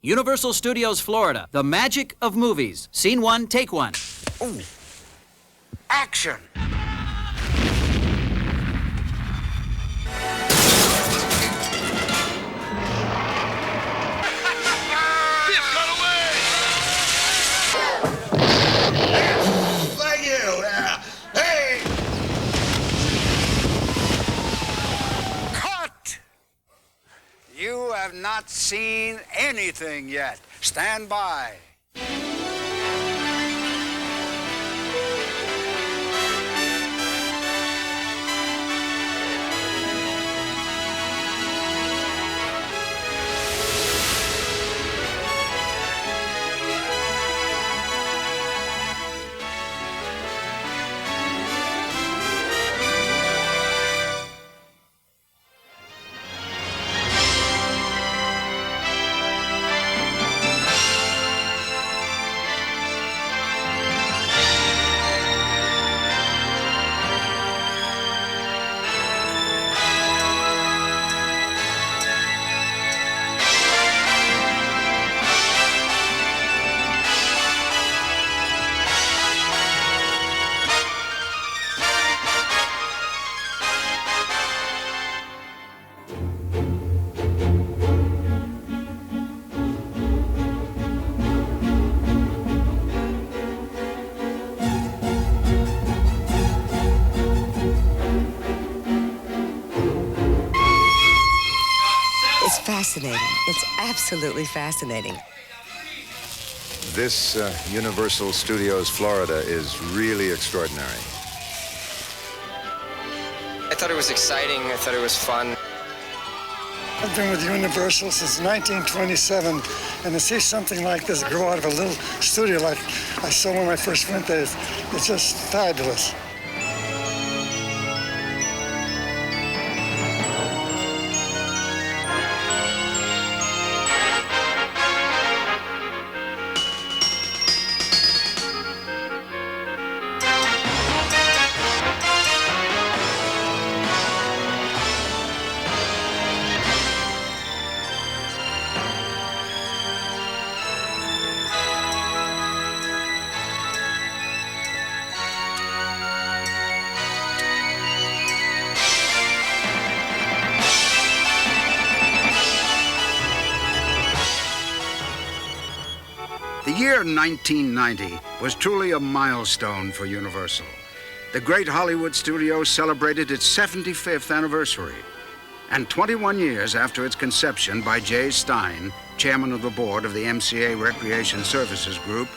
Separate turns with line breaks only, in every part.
Universal Studios Florida, the magic of movies. Scene 1, take 1.
Ooh. Action! Thank you! Hey! Cut! You have not seen anything yet. Stand by.
Fascinating. It's absolutely fascinating.
This Universal Studios Florida is really extraordinary.
I thought it was exciting. I thought it was fun.
I've been with Universal since 1927, and to see something like this grow out of a little studio like I saw when I first went there, it's just fabulous.
The year 1990 was truly a milestone for Universal. The great Hollywood studio celebrated its 75th anniversary. And 21 years after its conception by Jay Stein, chairman of the board of the MCA Recreation Services Group,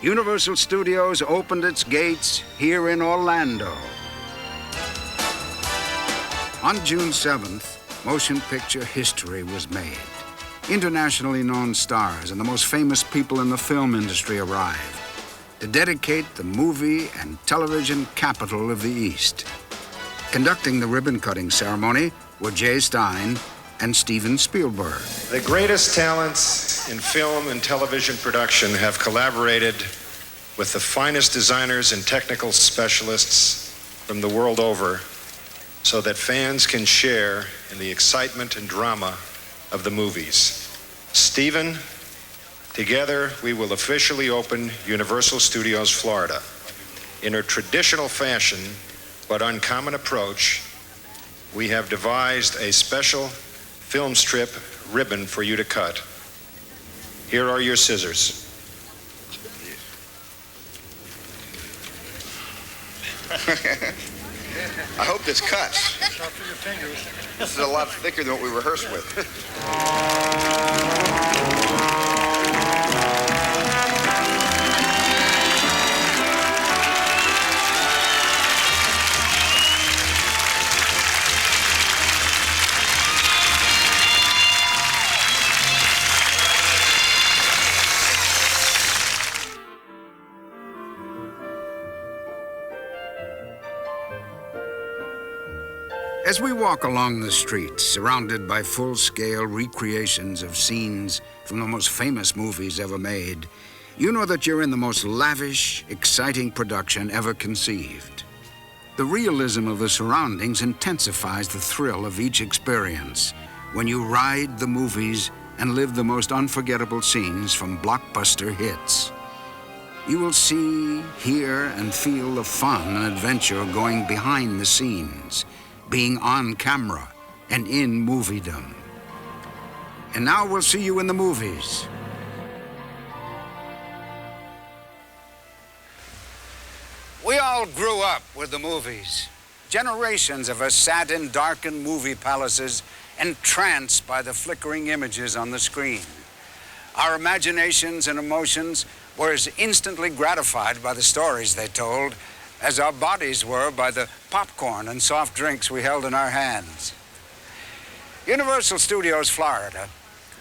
Universal Studios opened its gates here in Orlando. On June 7th, motion picture history was made. Internationally known stars and the most famous people in the film industry arrived to dedicate the movie and television capital of the East. Conducting the ribbon-cutting ceremony were Jay Stein and Steven Spielberg.
The greatest talents in film and television production have collaborated with the finest designers and technical specialists from the world over so that fans can share in the excitement and drama of the movies. Steven, together we will officially open Universal Studios Florida. In a traditional fashion, but uncommon approach, we have devised a special film strip ribbon for you to cut. Here are your scissors.
I hope this cuts. This is a lot thicker than what we rehearsed with.
As we walk along the streets, surrounded by full-scale recreations of scenes from the most famous movies ever made, you know that you're in the most lavish, exciting production ever conceived. The realism of the surroundings intensifies the thrill of each experience when you ride the movies and live the most unforgettable scenes from blockbuster hits. You will see, hear, and feel the fun and adventure going behind the scenes, being on camera and in moviedom. And now we'll see you in the movies. We all grew up with the movies. Generations of us sat in darkened movie palaces, entranced by the flickering images on the screen. Our imaginations and emotions were as instantly gratified by the stories they told as our bodies were by the popcorn and soft drinks we held in our hands. Universal Studios Florida,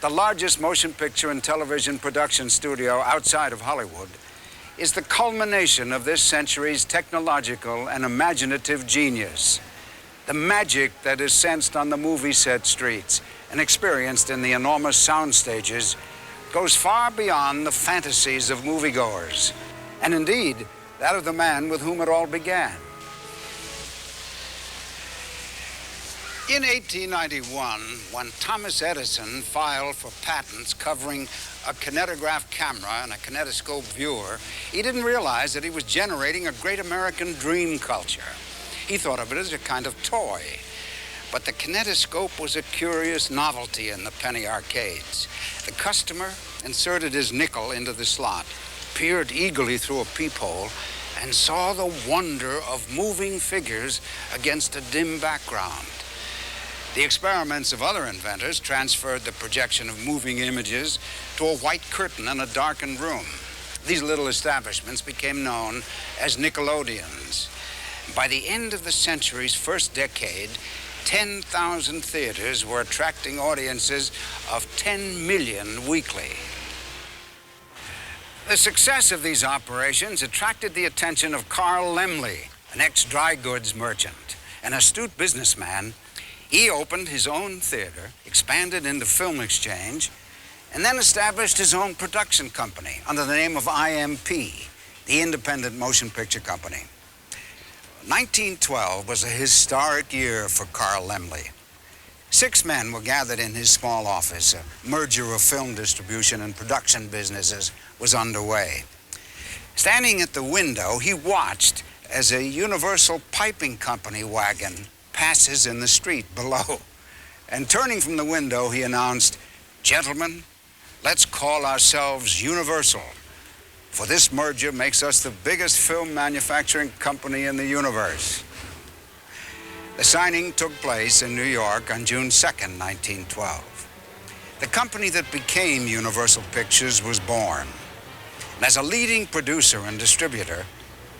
the largest motion picture and television production studio outside of Hollywood, is the culmination of this century's technological and imaginative genius. The magic that is sensed on the movie set streets and experienced in the enormous sound stages goes far beyond the fantasies of moviegoers, and indeed, that of the man with whom it all began. In 1891, when Thomas Edison filed for patents covering a kinetograph camera and a kinetoscope viewer, he didn't realize that he was generating a great American dream culture. He thought of it as a kind of toy. But the kinetoscope was a curious novelty in the penny arcades. The customer inserted his nickel into the slot, peered eagerly through a peephole, and saw the wonder of moving figures against a dim background. The experiments of other inventors transferred the projection of moving images to a white curtain in a darkened room. These little establishments became known as Nickelodeons. By the end of the century's first decade, 10,000 theaters were attracting audiences of 10 million weekly. The success of these operations attracted the attention of Carl Laemmle, an ex-dry goods merchant, an astute businessman. He opened his own theater, expanded into film exchange, and then established his own production company under the name of IMP, the Independent Motion Picture Company. 1912 was a historic year for Carl Laemmle. 6 men were gathered in his small office. A merger of film distribution and production businesses was underway. Standing at the window, he watched as a Universal Piping Company wagon passes in the street below. And turning from the window, he announced, "Gentlemen, let's call ourselves Universal, for this merger makes us the biggest film manufacturing company in the universe." The signing took place in New York on June 2nd, 1912. The company that became Universal Pictures was born. And as a leading producer and distributor,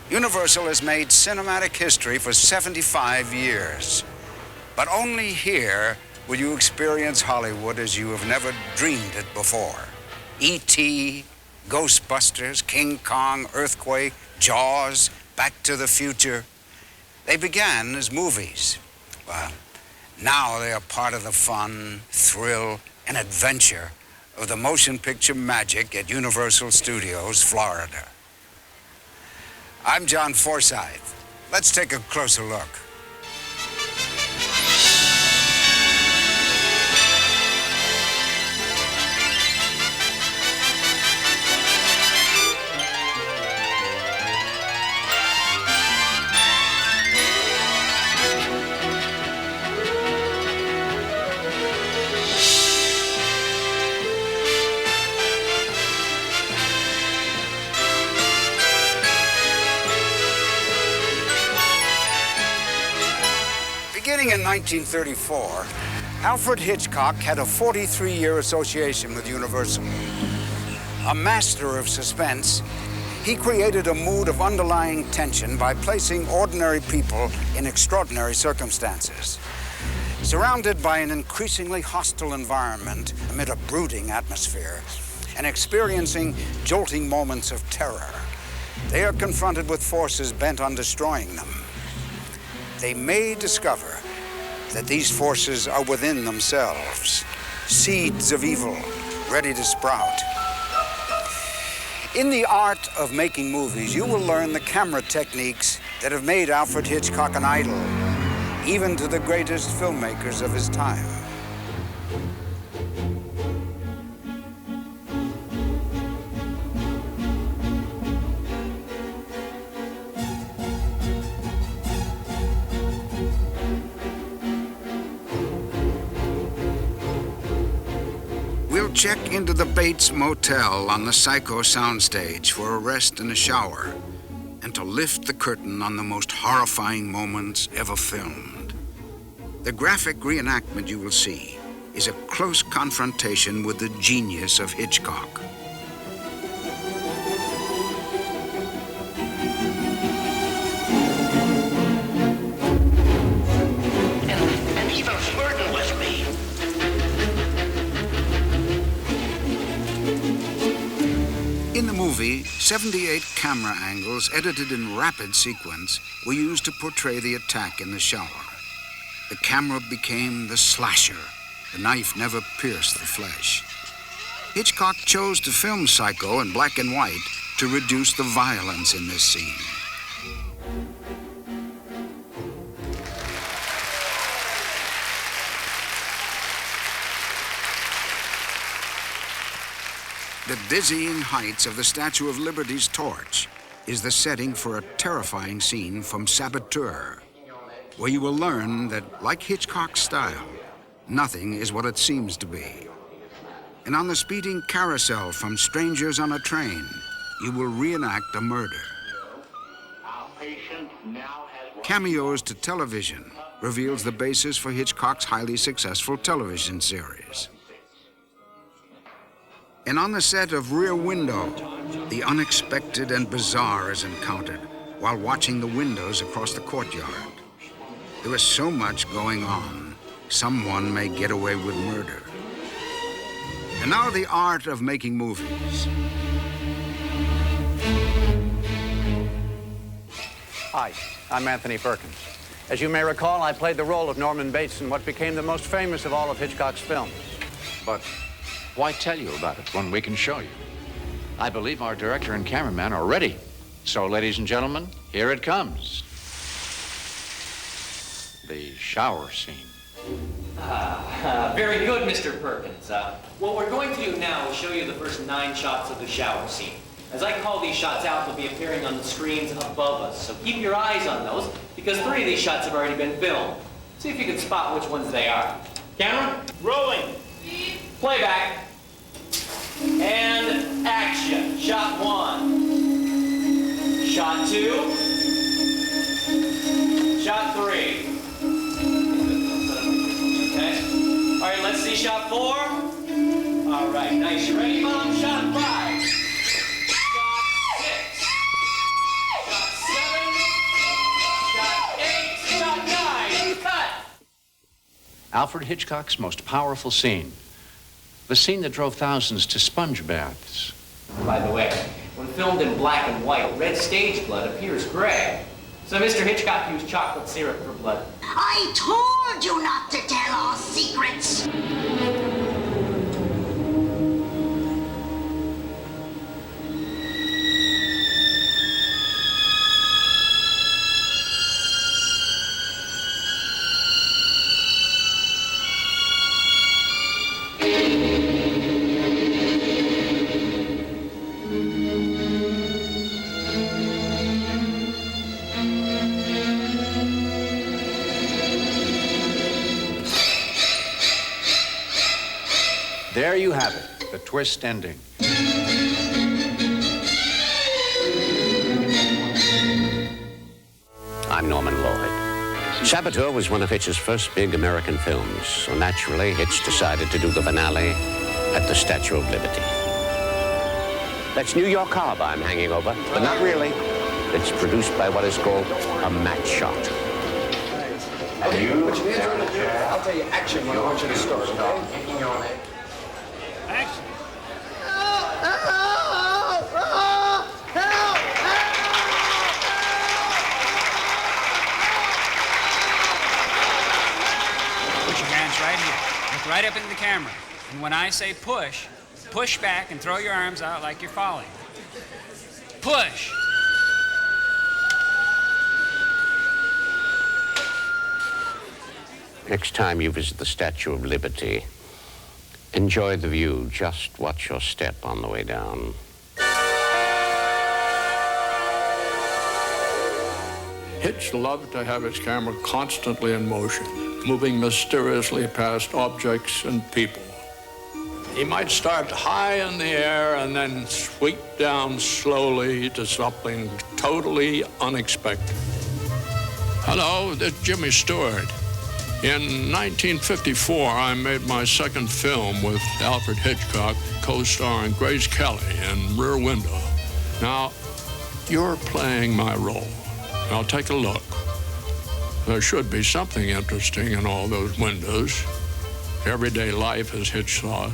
Universal has made cinematic history for 75 years. But only here will you experience Hollywood as you have never dreamed it before. E.T., Ghostbusters, King Kong, Earthquake, Jaws, Back to the Future. They began as movies. Well, now they are part of the fun, thrill, and adventure of the motion picture magic at Universal Studios, Florida. I'm John Forsythe. Let's take a closer look. Beginning in 1934, Alfred Hitchcock had a 43-year association with Universal. A master of suspense, he created a mood of underlying tension by placing ordinary people in extraordinary circumstances. Surrounded by an increasingly hostile environment amid a brooding atmosphere and experiencing jolting moments of terror, they are confronted with forces bent on destroying them. They may discover that these forces are within themselves, seeds of evil ready to sprout. In the art of making movies, you will learn the camera techniques that have made Alfred Hitchcock an idol, even to the greatest filmmakers of his time. We'll check into the Bates Motel on the Psycho soundstage for a rest and a shower, and to lift the curtain on the most horrifying moments ever filmed. The graphic reenactment you will see is a close confrontation with the genius of Hitchcock.
And even flirting with me.
In the movie, 78 camera angles edited in rapid sequence were used to portray the attack in the shower. The camera became the slasher. The knife never pierced the flesh. Hitchcock chose to film Psycho in black and white to reduce the violence in this scene. The dizzying heights of the Statue of Liberty's torch is the setting for a terrifying scene from Saboteur, where you will learn that, like Hitchcock's style, nothing is what it seems to be. And on the speeding carousel from Strangers on a Train, you will reenact a murder. Cameos to Television reveals the basis for Hitchcock's highly successful television series. And on the set of Rear Window, the unexpected and bizarre is encountered while watching the windows across the courtyard. There is so much going on, someone may get away with murder. And now the art of making movies.
Hi, I'm Anthony Perkins. As you may recall, I played the role of Norman Bates in what became the most famous of all of Hitchcock's films.
But why tell you about it when we can show you? I believe our director and cameraman are ready. So, ladies and gentlemen, here it comes. The shower scene.
Very good, Mr. Perkins. What we're going to do now is show you the first 9 shots of the shower scene. As I call these shots out, they'll be appearing on the screens above us. So keep your eyes on those, because 3 of these shots have already been filmed. See if you can spot which ones they are. Camera, rolling. Playback. And action. Shot 1. Shot 2. Shot 3. Okay. All right, let's see shot 4. All right, nice. You ready, Mom? Shot 5. Shot 6. Shot 7. Shot 8. Shot 9. Cut.
Alfred Hitchcock's most powerful scene. The scene that drove thousands to sponge baths.
By the way, when filmed in black and white, red stage blood appears gray. So Mr. Hitchcock used chocolate syrup for blood.
I told you not to tell our secrets.
There you have it, the twist ending.
I'm Norman Lloyd. Saboteur was one of Hitch's first big American films, so naturally Hitch decided to do the finale at the Statue of Liberty. That's New York Harbor I'm hanging over, but not really. It's produced by what is called a match shot.
Put your hands on the chair. I'll tell you action when I want you to start, okay?
Action.
Put your hands right here. Look right up into the camera. And when I say push, push back and throw your arms out like you're falling. Push.
Next time you visit the Statue of Liberty, enjoy the view. Just watch your step on the way down.
Hitch loved to have his camera constantly in motion, moving mysteriously past objects and people. He might start high in the air and then sweep down slowly to something totally unexpected. Hello, this is Jimmy Stewart. In 1954, I made my second film with Alfred Hitchcock, co-starring Grace Kelly in Rear Window. Now, you're playing my role. Now take a look. There should be something interesting in all those windows. Everyday life as Hitch saw it.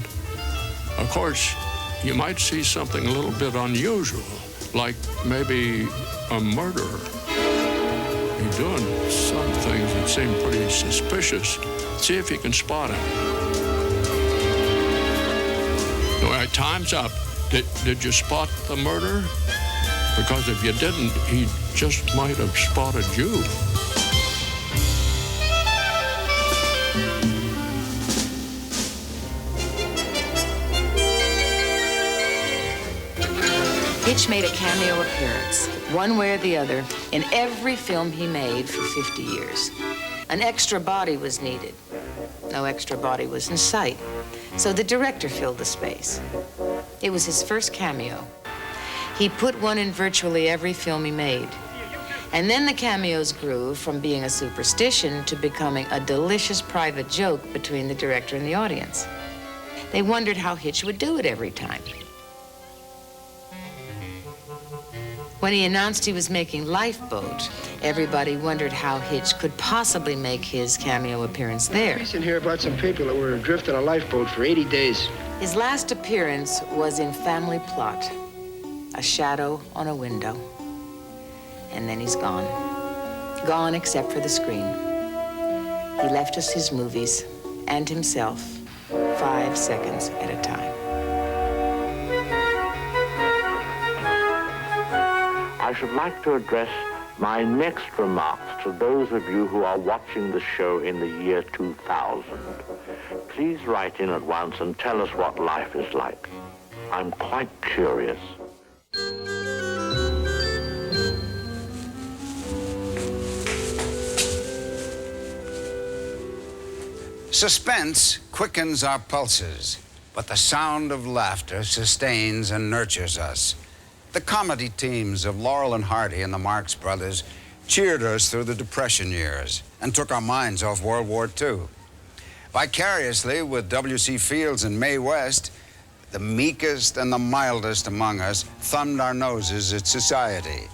Of course, you might see something a little bit unusual, like maybe a murderer. You're doing some things that seem pretty suspicious. See if you can spot him. All right, time's up. Did you spot the murderer? Because if you didn't, he just might have spotted you.
Hitch made a cameo appearance, one way or the other, in every film he made for 50 years. An extra body was needed. No extra body was in sight, so the director filled the space. It was his first cameo. He put one in virtually every film he made. And then the cameos grew from being a superstition to becoming a delicious private joke between the director and the audience. They wondered how Hitch would do it every time. When he announced he was making Lifeboat, everybody wondered how Hitch could possibly make his cameo appearance there.
Listen here about some people that were adrift on a lifeboat for 80 days.
His last appearance was in Family Plot, a shadow on a window. And then he's gone. Gone except for the screen. He left us his movies and himself 5 seconds at a time.
I should like to address my next remarks to those of you who are watching the show in the year 2000. Please write in at once and tell us what life is like. I'm quite curious.
Suspense quickens our pulses, but the sound of laughter sustains and nurtures us. The comedy teams of Laurel and Hardy and the Marx Brothers cheered us through the Depression years and took our minds off World War II. Vicariously with W.C. Fields and Mae West, the meekest and the mildest among us thumbed our noses at society.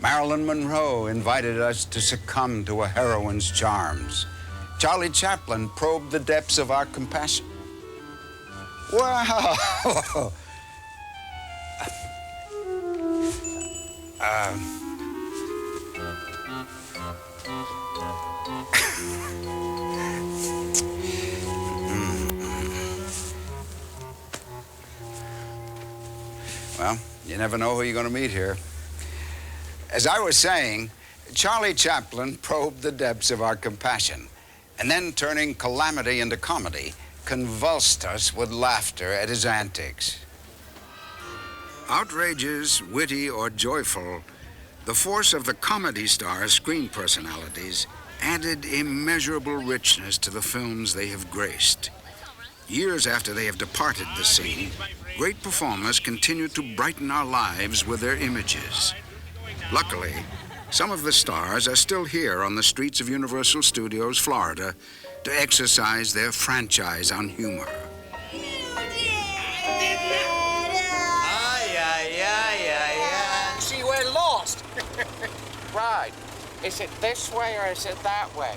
Marilyn Monroe invited us to succumb to a heroine's charms. Charlie Chaplin probed the depths of our compassion. Wow! Well, you never know who you're going to meet here. As I was saying, Charlie Chaplin probed the depths of our compassion, and then turning calamity into comedy, convulsed us with laughter at his antics. Outrageous, witty, or joyful, the force of the comedy star's screen personalities added immeasurable richness to the films they have graced. Years after they have departed the scene, great performers continue to brighten our lives with their images. Luckily, some of the stars are still here on the streets of Universal Studios, Florida, to exercise their franchise on humor.
See, we're lost. Right. Is it this way or is it that way?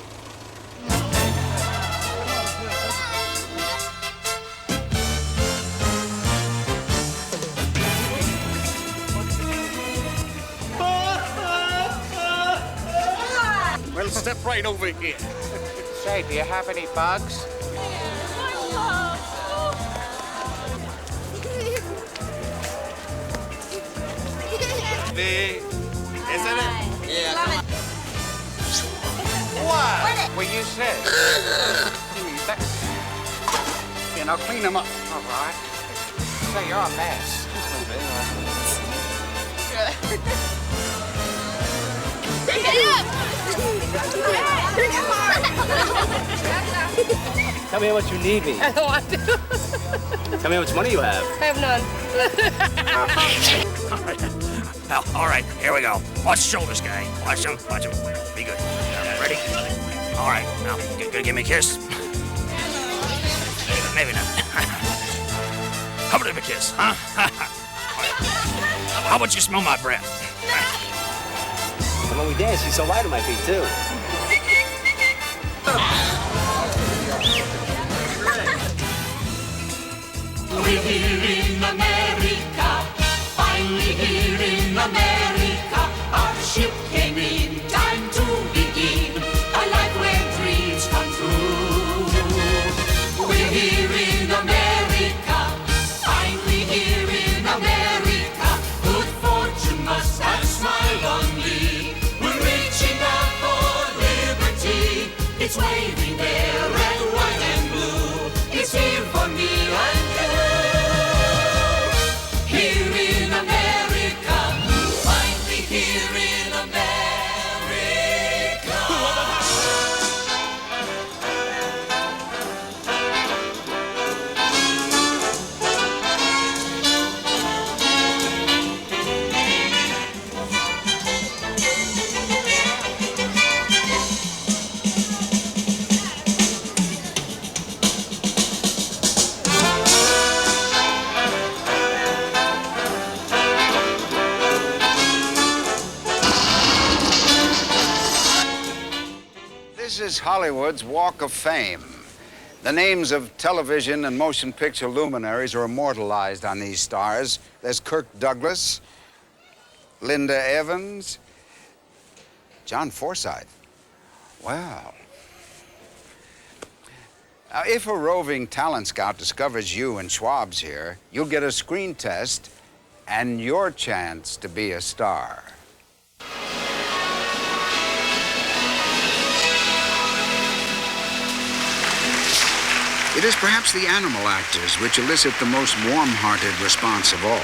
Well, step right over here.
Say, do you have any bugs?
Isn't it? Yeah.
What? Well, you said.
Okay, now clean them up.
All right. Say, you're a mess.
Pick it up!
Tell me how much you need me.
I don't want to.
Tell me how much money you have.
I have none.
Well, all right, here we go. Watch the shoulders, guy. Watch them. Be good. Ready? All right, now, gonna give me a kiss? Maybe not. How about a kiss, huh? How about you smell my breath?
And when we dance, she's so light on my feet, too.
We're here in America, finally here in America. Our ship came in, time to begin a life where dreams come true. We're here in America, finally here in America. Good fortune must have smiled on me. We're reaching out for liberty. It's waving there, red, white, and blue. It's here for me and you. Here in America, finally here in America.
This is Hollywood's Walk of Fame. The names of television and motion picture luminaries are immortalized on these stars. There's Kirk Douglas, Linda Evans, John Forsythe. Well. Now, if a roving talent scout discovers you and Schwab's here, you'll get a screen test and your chance to be a star. It is perhaps the animal actors which elicit the most warm-hearted response of all.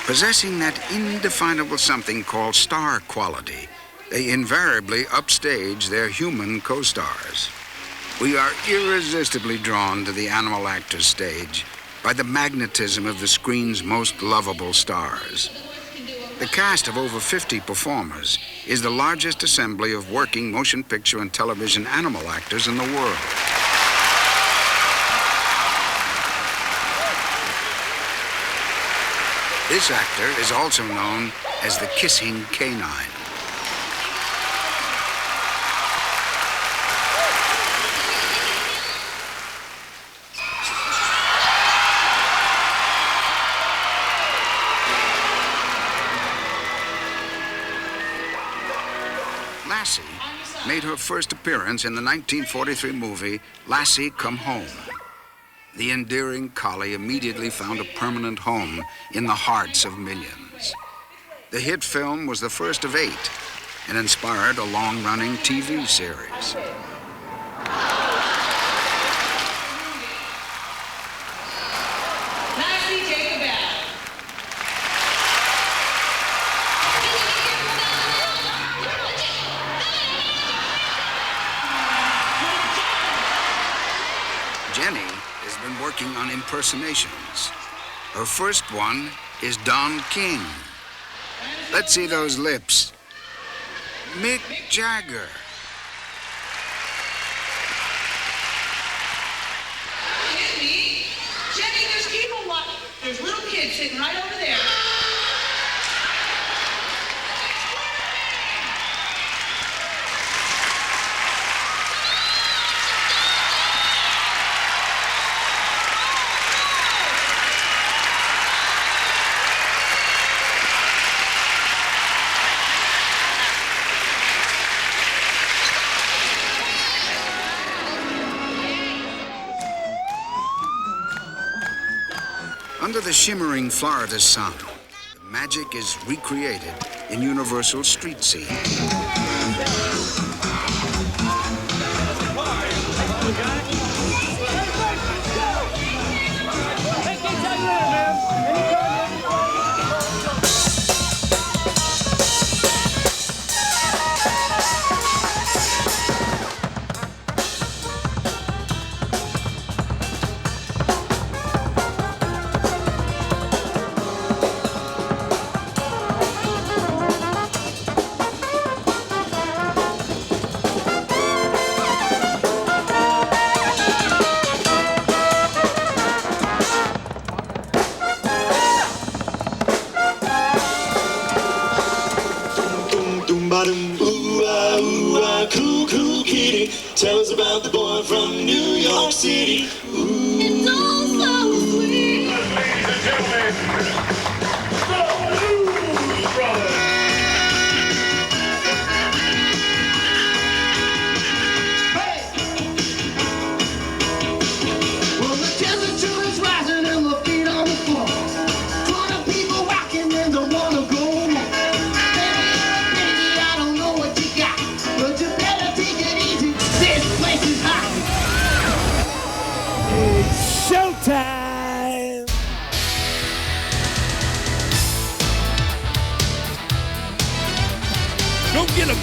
Possessing that indefinable something called star quality, they invariably upstage their human co-stars. We are irresistibly drawn to the animal actors stage by the magnetism of the screen's most lovable stars. The cast of over 50 performers is the largest assembly of working motion picture and television animal actors in the world. This actor is also known as the kissing canine. Lassie made her first appearance in the 1943 movie Lassie Come Home. The endearing collie immediately found a permanent home in the hearts of millions. The hit film was the first of 8 and inspired a long-running TV series.
Lassie, take a bow.
Jenny has been working on impersonations. Her first one is Don King. Let's see those lips. Mick Jagger.
Jenny, there's people watching. There's little kids sitting right over there.
Under the shimmering Florida sun, the magic is recreated in Universal street scene.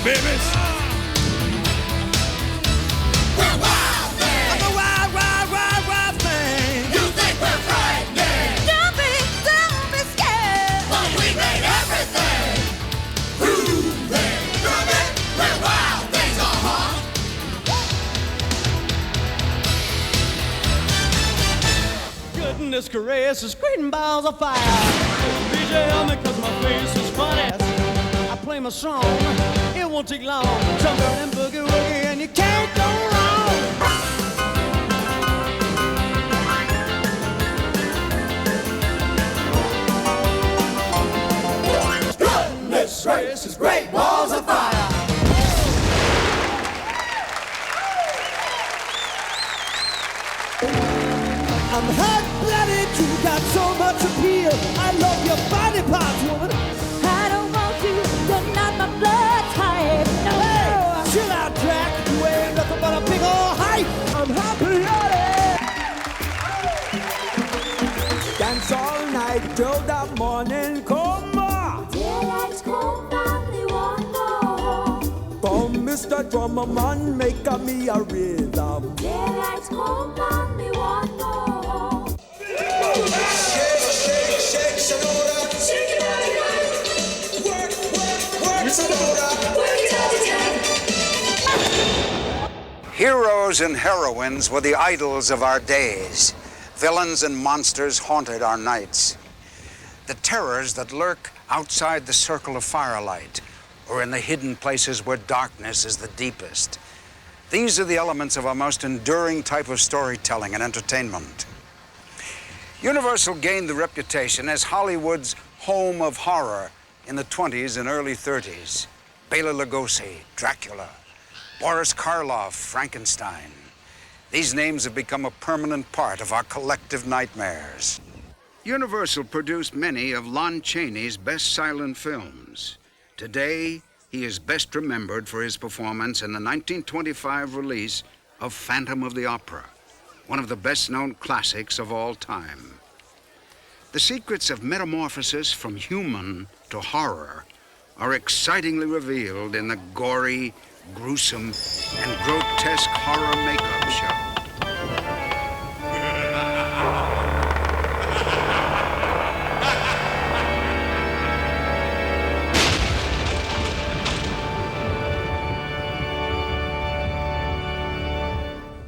babies. We're wild things. I'm a wild, wild, wild, wild thing. You think we're frightening? Don't be scared. But we made everything. Grooving, grooving. We're wild things, Goodness gracious, creating balls of fire. BJ, because my face is funny. I play my song, it won't take long. Jump around and boogie woogie, and you can't go wrong. Goodness gracious, great balls of fire. I'm hot-blooded, you got so much appeal. I love your body parts, woman. I don't want you, you're not my blood type. No. Hey, chill out, Jack. You ain't nothing but a big old hype. I'm hot-blooded. Dance all night till the morning come on. Daylight's cold, family one more. From Mr. Drummerman, make me a rhythm. Daylight's cold, family one more.
Heroes and heroines were the idols of our days. Villains and monsters haunted our nights. The terrors that lurk outside the circle of firelight or in the hidden places where darkness is the deepest. These are the elements of our most enduring type of storytelling and entertainment. Universal gained the reputation as Hollywood's home of horror in the 20s and early 30s. Bela Lugosi, Dracula, Boris Karloff, Frankenstein. These names have become a permanent part of our collective nightmares. Universal produced many of Lon Chaney's best silent films. Today, he is best remembered for his performance in the 1925 release of Phantom of the Opera, one of the best-known classics of all time. The secrets of metamorphosis from human to horror are excitingly revealed in the gory, gruesome, and grotesque horror makeup show.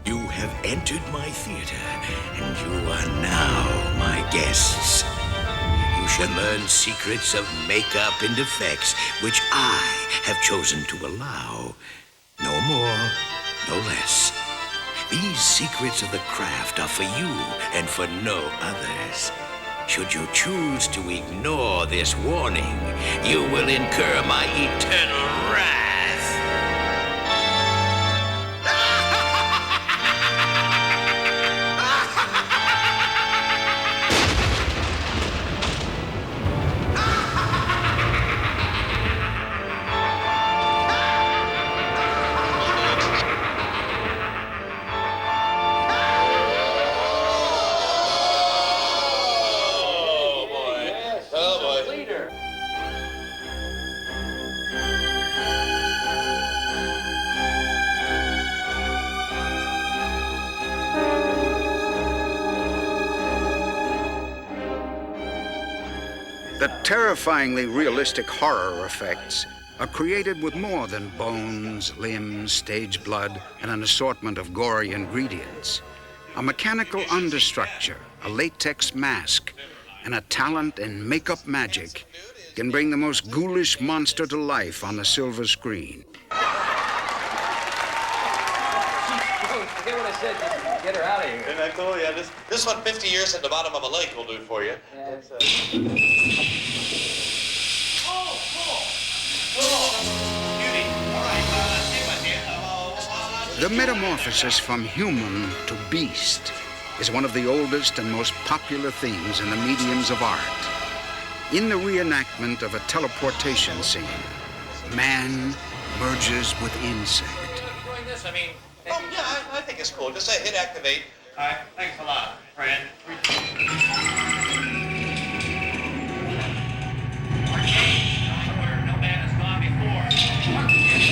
You have entered my theater, and you are now my guests. You shall learn secrets of makeup and effects, which I have chosen to allow. No more, no less. These secrets of the craft are for you and for no others. Should you choose to ignore this warning, you will incur my eternal wrath.
The terrifyingly realistic horror effects are created with more than bones, limbs, stage blood, and an assortment of gory ingredients. A mechanical understructure, a latex mask, and a talent in makeup magic can bring the most ghoulish monster to life on the silver screen.
Forget what I said, just get her out of here.
Isn't that cool? Yeah, this one 50 years at the bottom of a lake will do for you.
Yeah.
The metamorphosis from human to beast is one of the oldest and most popular themes in the mediums of art. In the reenactment of a teleportation scene, man merges with insect.
Doing this, I mean... Oh, yeah, I think it's cool. Just say hit activate.
All right, thanks a lot, friend.
No man has gone before.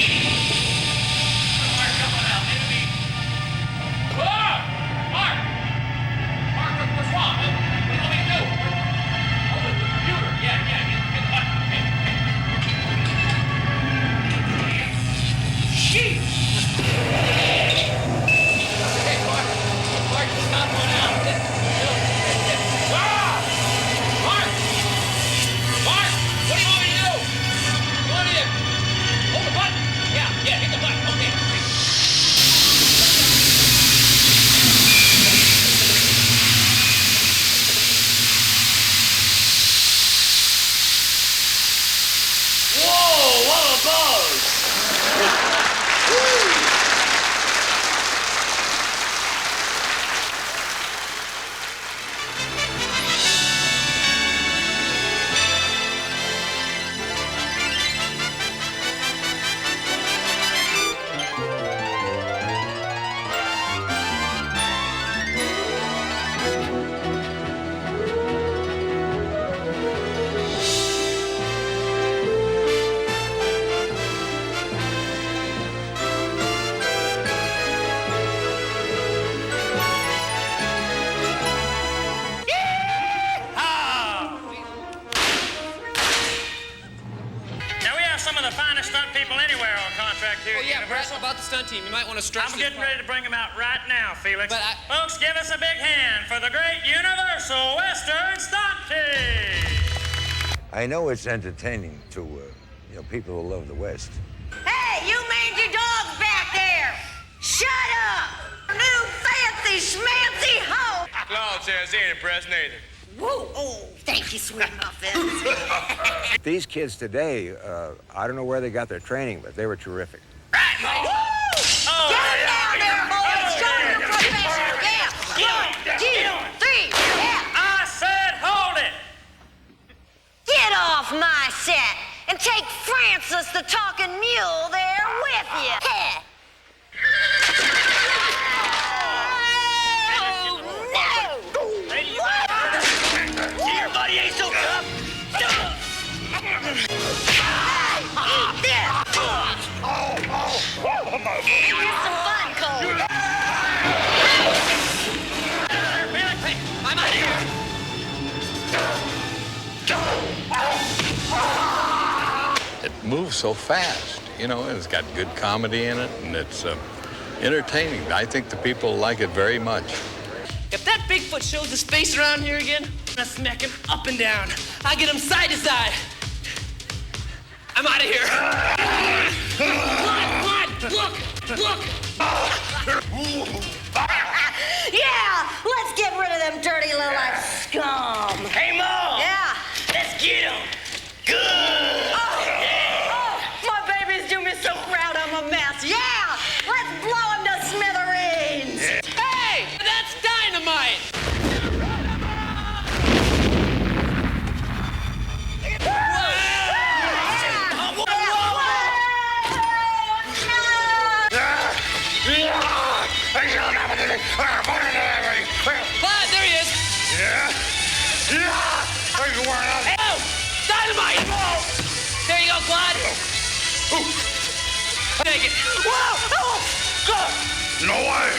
people anywhere on contract here.
Oh, yeah, Brett, about the stunt team. You might want to stretch
I'm getting ready to bring them out right now, Felix. Folks, give us a big hand for the great Universal Western Stunt Team.
I know it's entertaining to, people who love the West.
Hey, you mangy dogs back there! Shut up! New fancy schmancy hoe!
Claude says he ain't impressed neither.
Whoa, oh, thank you, sweet muffins.
These kids today, I don't know where they got their training, but they were terrific.
Get them down there, boys! Show them your profession! Yeah! 1, 2, 3, yeah!
I said hold it!
Get off my set and take Francis the talking mule there with you. Heh.
Everybody ain't so tough.
Eat this. Here's some fun, Cole.
Hey, I'm out of here.
It moves so fast, and it's got good comedy in it, and it's entertaining. I think the people like it very much.
If that Bigfoot shows his face around here again, I'm gonna smack him up and down. I'll get him side to side. I'm out of here. Look!
Yeah, let's get rid of them dirty little scum.
Hey, Mom!
Yeah.
Let's get him! Good!
Oh, my babies do me so proud I'm a mess. Yeah, let's blow them to smithereens.
Hey, that's dynamite! Clyde, there he is! Oh, dynamite! There you go, Clyde! Take it! Whoa!
No way!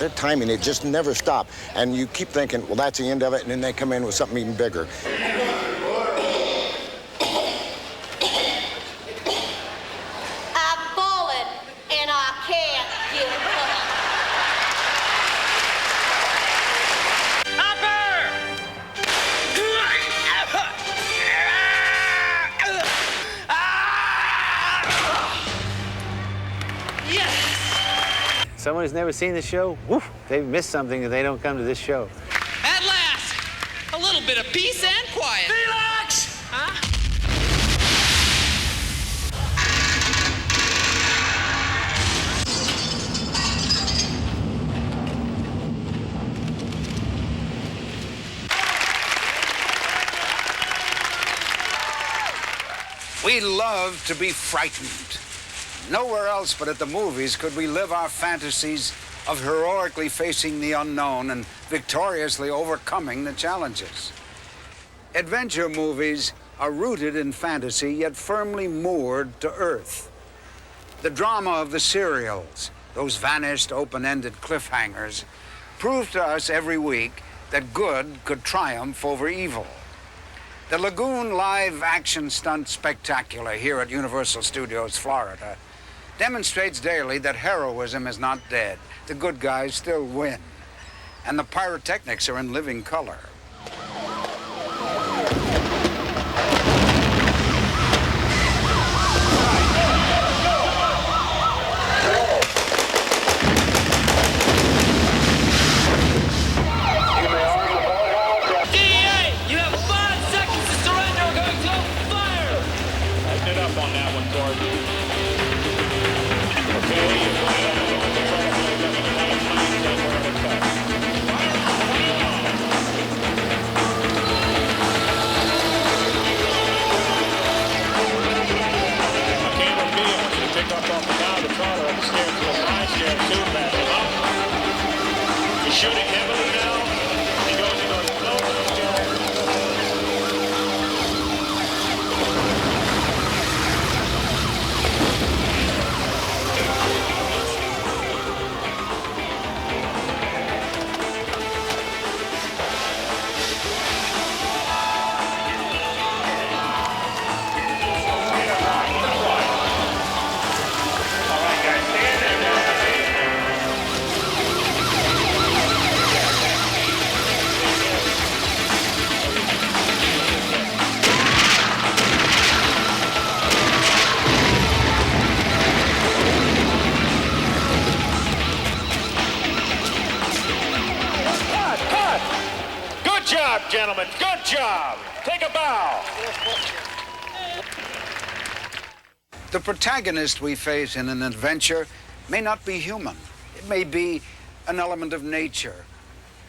Their timing, it just never stopped. And you keep thinking, well, that's the end of it, and then they come in with something even bigger.
I've fallen, and I can't get up.
Someone who's never seen the show, woof, they've missed something if they don't come to this show.
At last, a little bit of peace and quiet.
Felix!
Huh?
We love to be frightened. Nowhere else but at the movies could we live our fantasies of heroically facing the unknown and victoriously overcoming the challenges. Adventure movies are rooted in fantasy, yet firmly moored to earth. The drama of the serials, those vanished open-ended cliffhangers, prove to us every week that good could triumph over evil. The Lagoon live action stunt spectacular here at Universal Studios, Florida, demonstrates daily that heroism is not dead. The good guys still win. And the pyrotechnics are in living color.
DEA, you have 5 seconds to surrender or going to fire!
Tighten it up on that one, Gordon.
He's shooting heavily now. He goes
gentlemen. Good job. Take a bow.
The protagonist we face in an adventure may not be human. It may be an element of nature,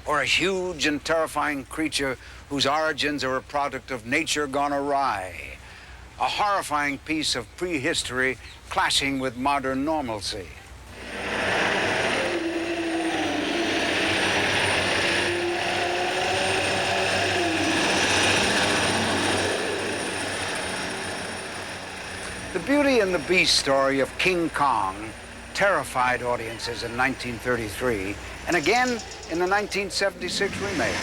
or a huge and terrifying creature whose origins are a product of nature gone awry. A horrifying piece of prehistory clashing with modern normalcy. The Beauty and the Beast story of King Kong terrified audiences in 1933 and again in the 1976 remake.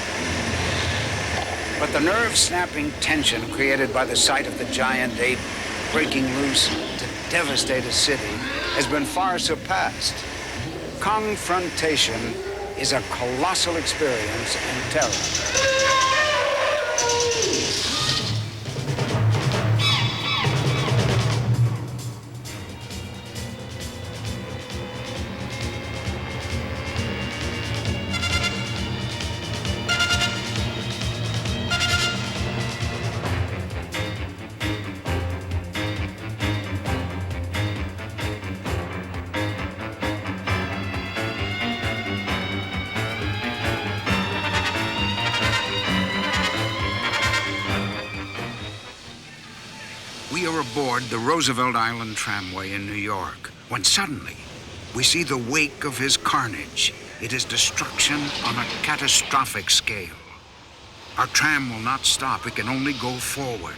But the nerve-snapping tension created by the sight of the giant ape breaking loose to devastate a city has been far surpassed. Confrontation is a colossal experience in terror. We are aboard the Roosevelt Island tramway in New York, when suddenly we see the wake of his carnage. It is destruction on a catastrophic scale. Our tram will not stop, it can only go forward.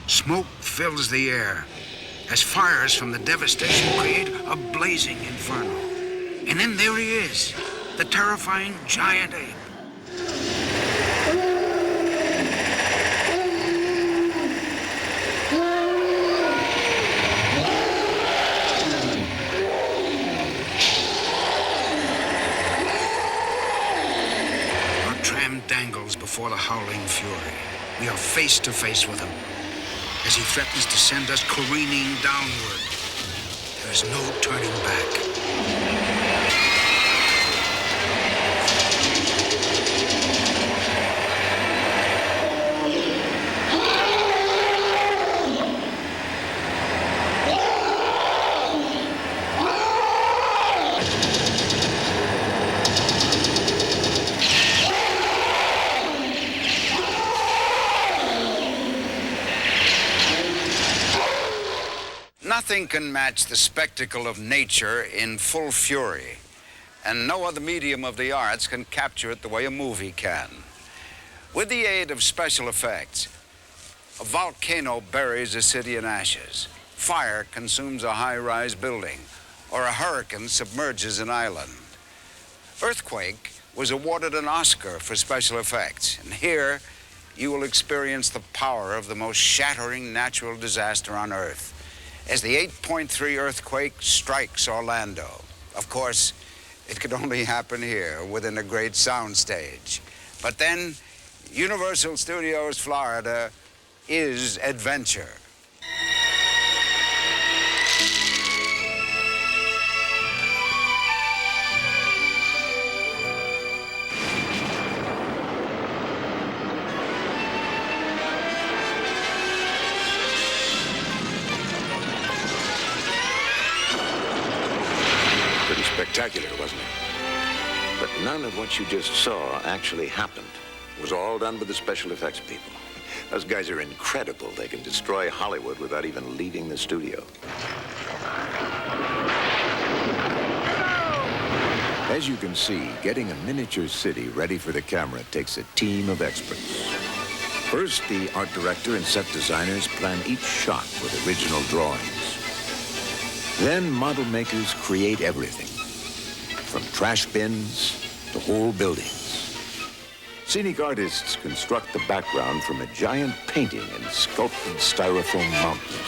Smoke fills the air as fires from the devastation create a blazing inferno. And then there he is, the terrifying giant ape. Dangles before the howling fury. We are face to face with him as he threatens to send us careening downward. There is no turning back. Nothing can match the spectacle of nature in full fury, and no other medium of the arts can capture it the way a movie can. With the aid of special effects, a volcano buries a city in ashes, fire consumes a high-rise building, or a hurricane submerges an island. Earthquake was awarded an Oscar for special effects, and here you will experience the power of the most shattering natural disaster on Earth as the 8.3 earthquake strikes Orlando. Of course, it could only happen here within a great soundstage. But then, Universal Studios Florida is adventure.
Spectacular, wasn't it? But none of what you just saw actually happened. It was all done by the special effects people. Those guys are incredible. They can destroy Hollywood without even leaving the studio. As you can see, getting a miniature city ready for the camera takes a team of experts. First, the art director and set designers plan each shot with original drawings. Then model makers create everything, from trash bins to whole buildings. Scenic artists construct the background from a giant painting in sculpted styrofoam mountains.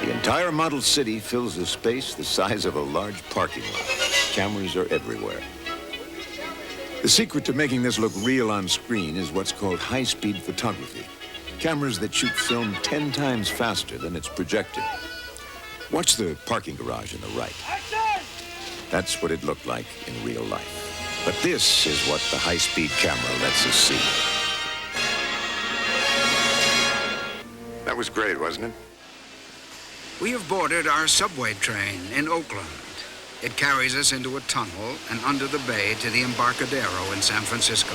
The entire model city fills a space the size of a large parking lot. Cameras are everywhere. The secret to making this look real on screen is what's called high-speed photography. Cameras that shoot film 10 times faster than it's projected. Watch the parking garage on the right. That's what it looked like in real life. But this is what the high-speed camera lets us see. was great, wasn't it?
We have boarded our subway train in Oakland. It carries us into a tunnel and under the bay to the Embarcadero in San Francisco.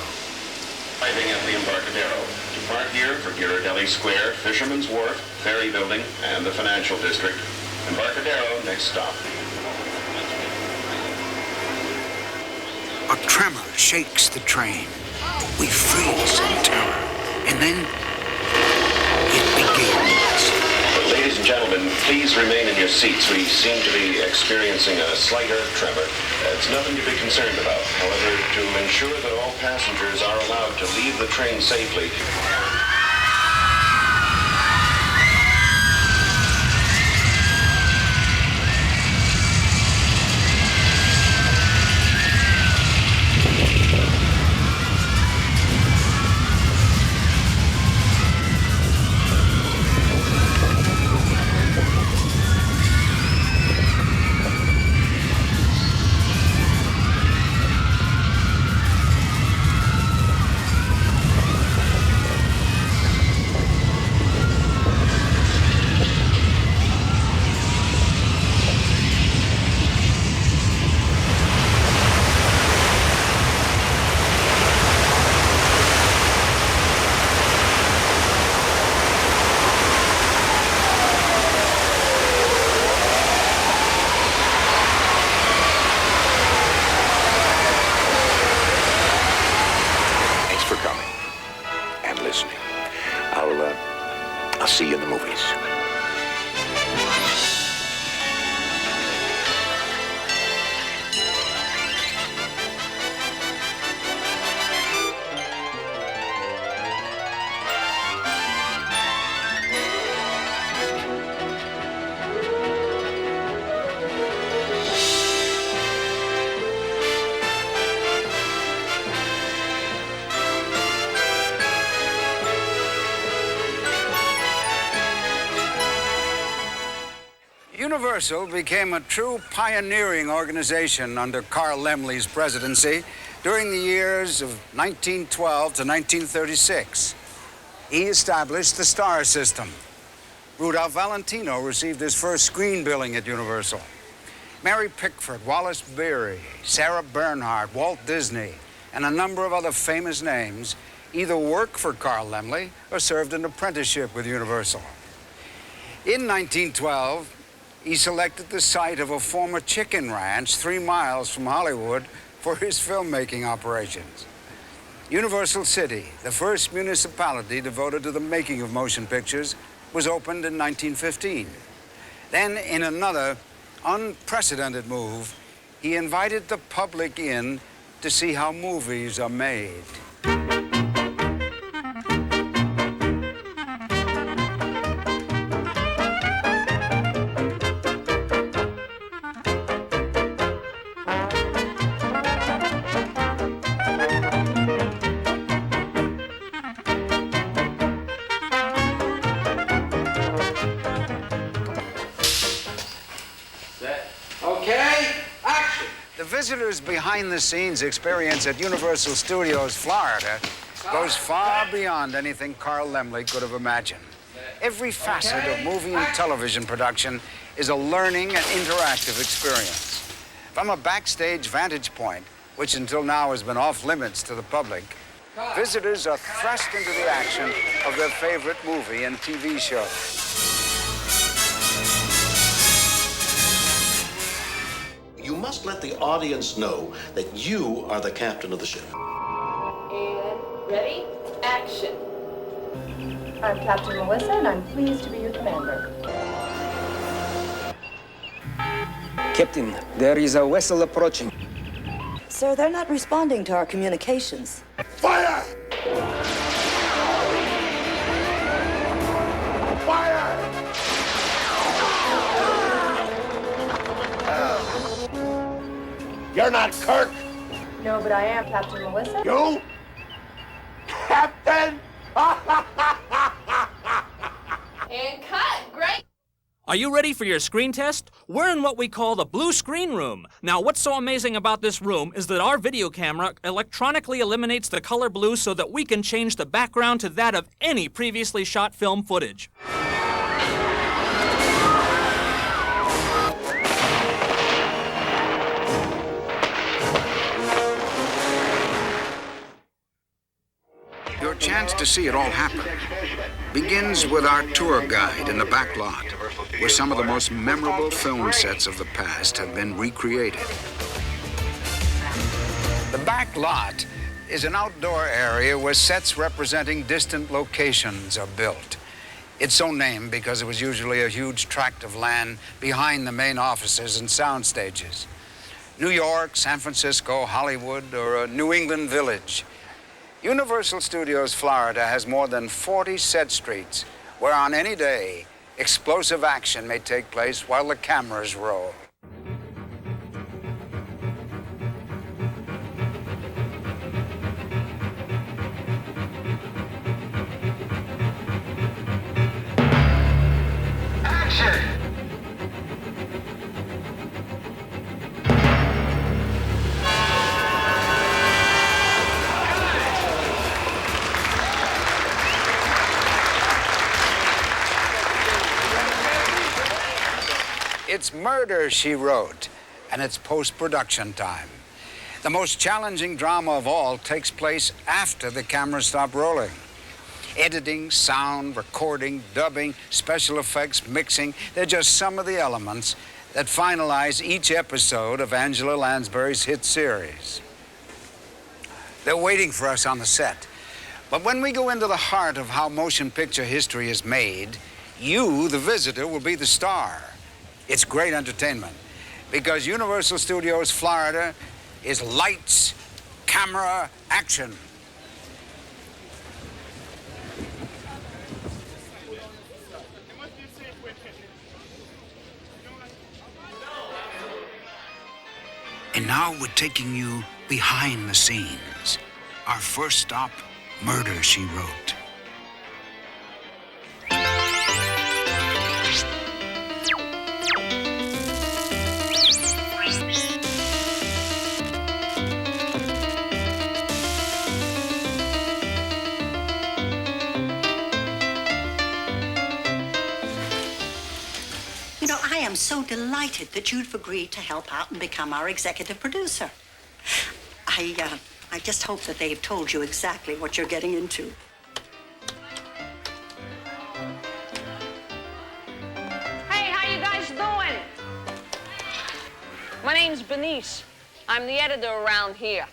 Arriving at the Embarcadero. Depart here for Ghirardelli Square, Fisherman's Wharf, Ferry Building, and the Financial District. Embarcadero, next stop.
A tremor shakes the train. We freeze in terror. And then it begins.
Ladies and gentlemen, please remain in your seats. We seem to be experiencing a slight earth tremor. It's nothing to be concerned about. However, to ensure that all passengers are allowed to leave the train safely,
I'll see you in the movies.
Universal became a true pioneering organization under Carl Laemmle's presidency during the years of 1912 to 1936. He established the star system. Rudolph Valentino received his first screen billing at Universal. Mary Pickford, Wallace Beery, Sarah Bernhardt, Walt Disney, and a number of other famous names either worked for Carl Laemmle or served an apprenticeship with Universal. In 1912, he selected the site of a former chicken ranch 3 miles from Hollywood for his filmmaking operations. Universal City, the first municipality devoted to the making of motion pictures, was opened in 1915. Then, in another unprecedented move, he invited the public in to see how movies are made. Visitors' behind-the-scenes experience at Universal Studios, Florida, goes far beyond anything Carl Laemmle could have imagined. Every facet of movie and television production is a learning and interactive experience. From a backstage vantage point, which until now has been off-limits to the public, visitors are thrust into the action of their favorite movie and TV show.
You must let the audience know that you are the captain of the ship.
And ready, action. I'm Captain Melissa, and I'm pleased to be your commander.
Captain, there is a vessel approaching.
Sir, they're not responding to our communications.
Fire! Fire! You're not Kirk.
No, but I am Captain Melissa.
You? Captain?
And cut. Great.
Are you ready for your screen test? We're in what we call the blue screen room. Now, what's so amazing about this room is that our video camera electronically eliminates the color blue so that we can change the background to that of any previously shot film footage.
Your chance to see it all happen begins with our tour guide in the back lot, where some of the most memorable film sets of the past have been recreated. The back lot is an outdoor area where sets representing distant locations are built. It's so named because it was usually a huge tract of land behind the main offices and sound stages. New York, San Francisco, Hollywood, or a New England village. Universal Studios Florida has more than 40 set streets where on any day, explosive action may take place while the cameras roll.
Action!
It's Murder, She Wrote, and it's post-production time. The most challenging drama of all takes place after the cameras stop rolling. Editing, sound, recording, dubbing, special effects, mixing, they're just some of the elements that finalize each episode of Angela Lansbury's hit series. They're waiting for us on the set. But when we go into the heart of how motion picture history is made, you, the visitor, will be the star. It's great entertainment because Universal Studios Florida is lights, camera, action. And now we're taking you behind the scenes. Our first stop, Murder, She Wrote.
I am so delighted that you've agreed to help out and become our executive producer. I just hope that they've told you exactly what you're getting into.
Hey, how you guys doing? My name's Bernice. I'm the editor around here.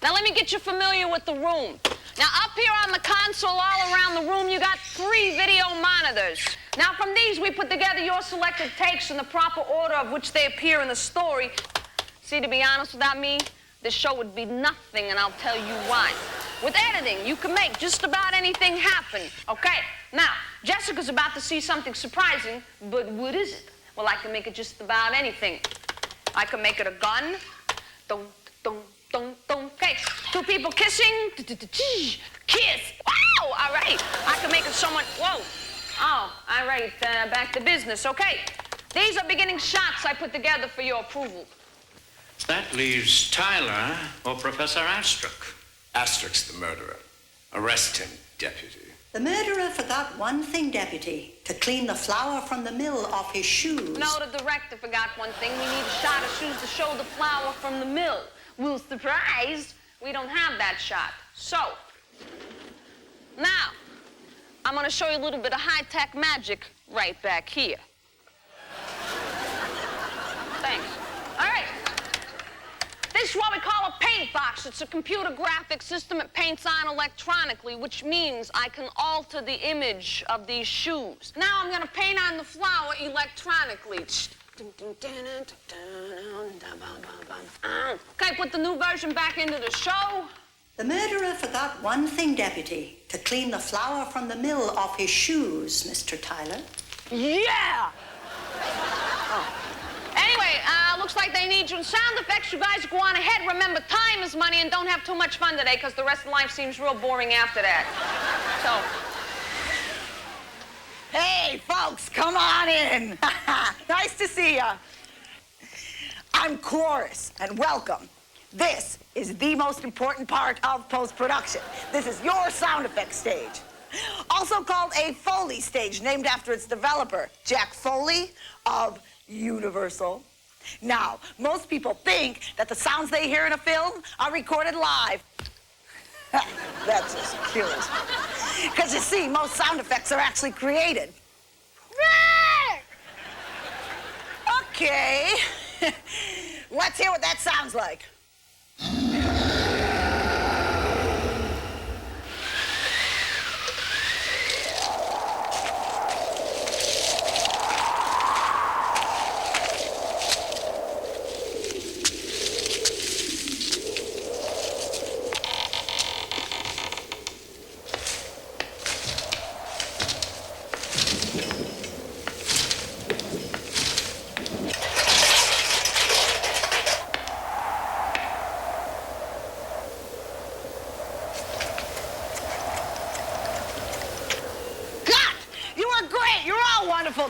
Now let me get you familiar with the room. Now up here on the console all around the room, you got 3 video monitors. Now from these, we put together your selected takes in the proper order of which they appear in the story. See, to be honest, without me, this show would be nothing, and I'll tell you why. With editing, you can make just about anything happen. Okay, now, Jessica's about to see something surprising, but what is it? Well, I can make it just about anything. I can make it a gun. Dun, dun, dun, dun. Okay, 2 people kissing. Kiss. Wow, all right. I can make it someone, whoa. Oh, all right, back to business. Okay, these are beginning shots I put together for your approval.
That leaves Tyler or Professor Astruc. Astruc's the murderer. Arrest him, deputy.
The murderer forgot one thing, deputy, to clean the flour from the mill off his shoes.
No, the director forgot one thing. We need a shot of shoes to show the flour from the mill. Well, surprise, we don't have that shot. So, now, I'm going to show you a little bit of high-tech magic right back here. Thanks. All right. This is what we call a paint box. It's a computer graphic system that paints on electronically, which means I can alter the image of these shoes. Now I'm going to paint on the flour electronically. Okay, put the new version back into the show.
The murderer forgot one thing, deputy, to clean the flour from the mill off his shoes, Mr. Tyler.
Yeah! Oh. Anyway, looks like they need you in sound effects. You guys go on ahead. Remember, time is money, and don't have too much fun today, because the rest of life seems real boring after that. So,
Hey, folks, come on in. Nice to see ya. I'm Chorus, and welcome. This is the most important part of post-production. This is your sound effects stage. Also called a Foley stage, named after its developer, Jack Foley of Universal. Now, most people think that the sounds they hear in a film are recorded live. That's just curious. Because you see, most sound effects are actually created. Okay. Let's hear what that sounds like.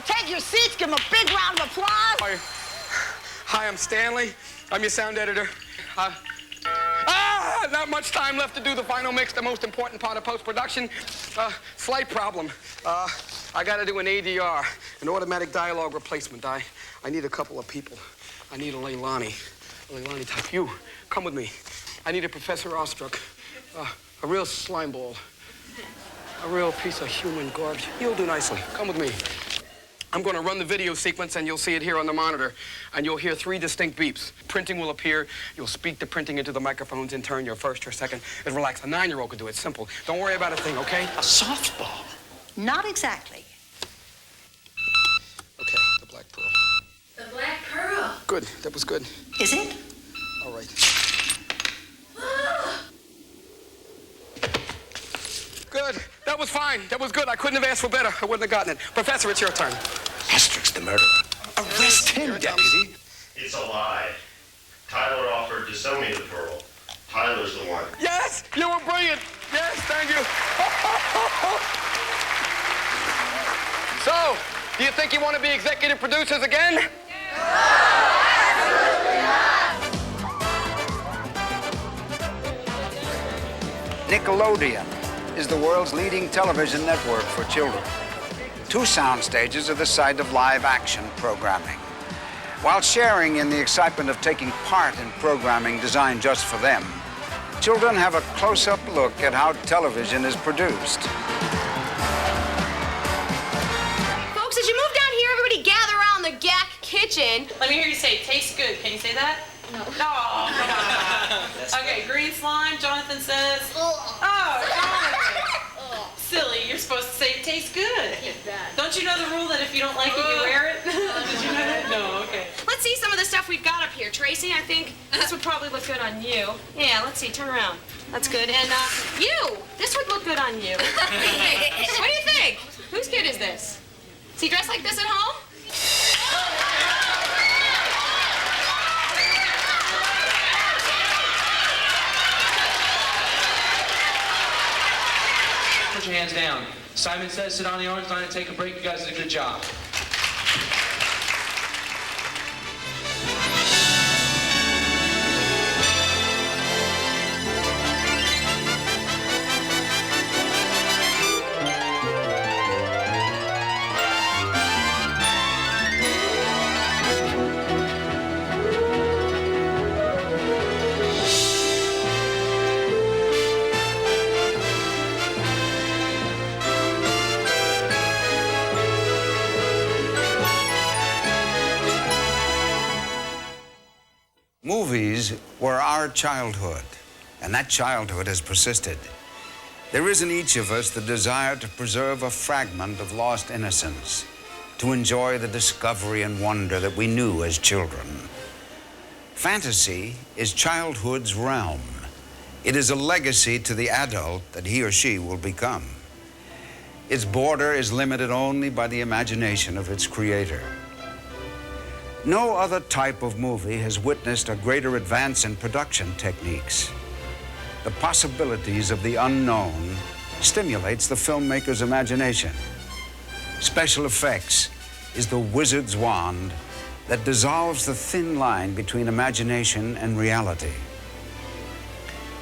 Take your seats, give them a big round of applause.
Hi, I'm Stanley. I'm your sound editor. Not much time left to do the final mix, the most important part of post-production. Slight problem. I got to do an ADR, an automatic dialogue replacement. I need a couple of people. I need a Leilani type. You, come with me. I need a Professor Awestruck, a real slime ball, a real piece of human garbage. You'll do nicely. Come with me. I'm going to run the video sequence, and you'll see it here on the monitor, and you'll hear 3 distinct beeps. Printing will appear. You'll speak the printing into the microphones in turn, your first or second. And relax. A 9-year-old could do it. Simple. Don't worry about a thing, okay?
A softball? Not exactly.
Okay, the black pearl.
The black pearl.
Good. That was good.
Is it?
All right. Good. That was fine. That was good. I couldn't have asked for better. I wouldn't have gotten it. Professor, it's your turn.
Asterix the murderer. Arrest him, deputy.
It's a lie. Tyler offered to sell me the pearl. Tyler's the one.
Yes! You were brilliant. Yes, thank you. So, do you think you want to be executive producers again?
Nickelodeon is the world's leading television network for children. 2 sound stages are the site of live-action programming. While sharing in the excitement of taking part in programming designed just for them, children have a close-up look at how television is produced.
Folks, as you move down here, everybody gather around the GAC kitchen. Let me hear you say, tastes good. Can you say that? No. No. Okay, green slime, Jonathan says. Oh, Jonathan. Silly, you're supposed to say it tastes good. Don't you know the rule that if you don't like it, you wear it? Did you know that? No, okay. Let's see some of the stuff we've got up here. Tracy, I think this would probably look good on you. Yeah, let's see, turn around. That's good. And you, this would look good on you. What do you think? Whose kid is this? Is he dressed like this at home?
Put your hands down. Simon says sit on the orange line and take a break. You guys did a good job.
Movies were our childhood, and that childhood has persisted. There is in each of us the desire to preserve a fragment of lost innocence, to enjoy the discovery and wonder that we knew as children. Fantasy is childhood's realm. It is a legacy to the adult that he or she will become. Its border is limited only by the imagination of its creator. No other type of movie has witnessed a greater advance in production techniques. The possibilities of the unknown stimulates the filmmaker's imagination. Special effects is the wizard's wand that dissolves the thin line between imagination and reality.